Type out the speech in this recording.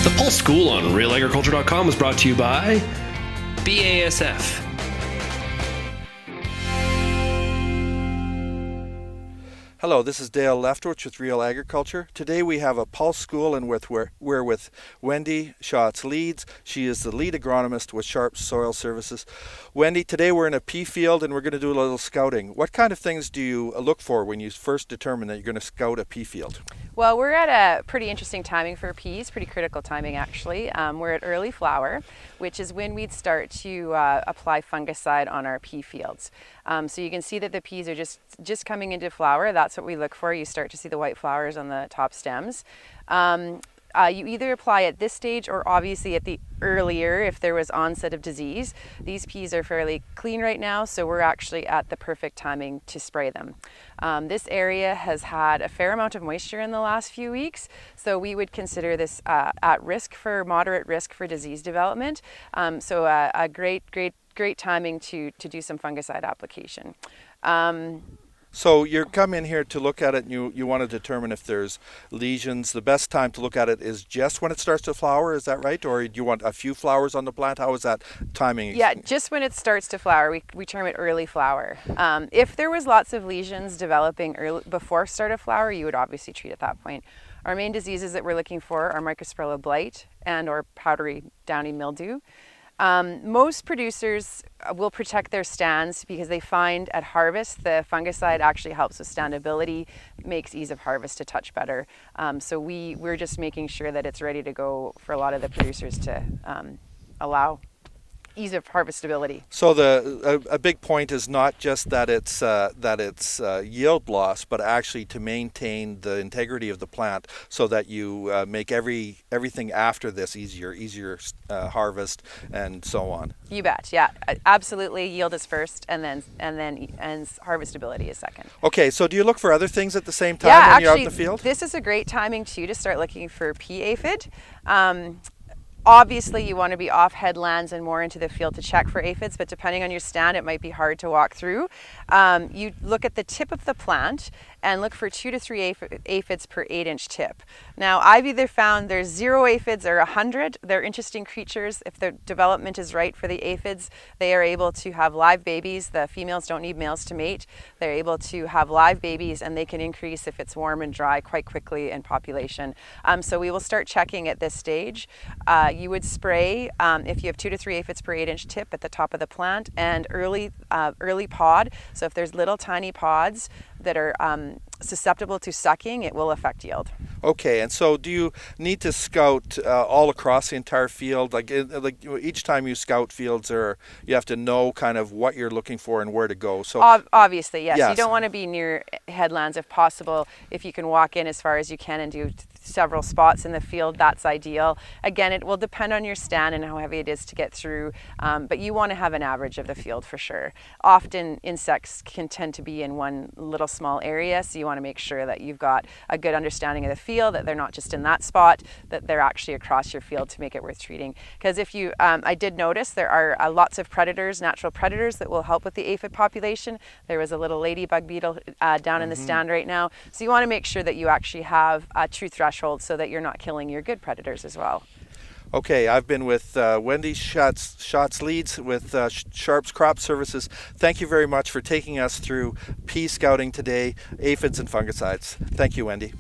The Pulse School on RealAgriculture.com is brought to you by BASF. Hello, this is Dale Leftwich with Real Agriculture. Today we have a Pulse School and we're with Wendy, Shatz, Leeds. She is the lead agronomist with Sharpe Soil Services. Wendy, today we're in a pea field and we're going to do a little scouting. What kind of things do you look for when you first determine that you're going to scout a pea field? Well, we're at a pretty interesting timing for peas, pretty critical timing actually. We're at early flower, which is when we'd start to apply fungicide on our pea fields. So you can see that the peas are just coming into flower. That's what we look for. You start to see the white flowers on the top stems. You either apply at this stage or obviously at the earlier if there was onset of disease. These peas are fairly clean right now, so we're actually at the perfect timing to spray them. This area has had a fair amount of moisture in the last few weeks, so we would consider this at risk for moderate risk for disease development. So a great timing to do some fungicide application. So you come in here to look at it and you want to determine if there's lesions. The best time to look at it is just when it starts to flower, is that right? Or do you want a few flowers on the plant? How is that timing? Yeah, just when it starts to flower. We term it early flower. If there was lots of lesions developing before start of flower, you would obviously treat at that point. Our main diseases that we're looking for are Mycosporilla blight and or powdery downy mildew. Most producers will protect their stands because they find at harvest the fungicide actually helps with standability, makes ease of harvest a touch better. So we're just making sure that it's ready to go for a lot of the producers to allow ease of harvestability. So a big point is not just that it's yield loss, but actually to maintain the integrity of the plant so that you make everything after this easier harvest and so on. You bet. Yeah, absolutely. Yield is first, and harvestability is second. Okay, so do you look for other things at the same time when you're out in the field? This is a great timing too to start looking for pea aphid. Obviously, you want to be off headlands and more into the field to check for aphids, but depending on your stand, it might be hard to walk through. You look at the tip of the plant and look for 2 to 3 aphids per 8-inch tip. Now, I've either found there's 0 aphids or 100. They're interesting creatures. If the development is right for the aphids, they are able to have live babies. The females don't need males to mate. They're able to have live babies, and they can increase if it's warm and dry quite quickly in population. So we will start checking at this stage. You would spray if you have 2 to 3 aphids per 8-inch tip at the top of the plant and early pod. So if there's little tiny pods that are susceptible to sucking, it will affect yield. Okay, and so do you need to scout all across the entire field? Like each time you scout fields, or you have to know kind of what you're looking for and where to go. So obviously, yes. You don't want to be near headlands if possible. If you can walk in as far as you can and do several spots in the field, that's ideal. Again, it will depend on your stand and how heavy it is to get through, but you want to have an average of the field for sure. Often insects can tend to be in one little small area, so you want to make sure that you've got a good understanding of the field, that they're not just in that spot, that they're actually across your field to make it worth treating. Because if you, I did notice there are lots of predators, natural predators that will help with the aphid population. There was a little ladybug beetle down in the stand right now. So you want to make sure that you actually have a true threshold so that you're not killing your good predators as well. Okay, I've been with Wendy, Shatz, Leeds with Sharpe's Crop Services. Thank you very much for taking us through pea scouting today, aphids and fungicides. Thank you, Wendy.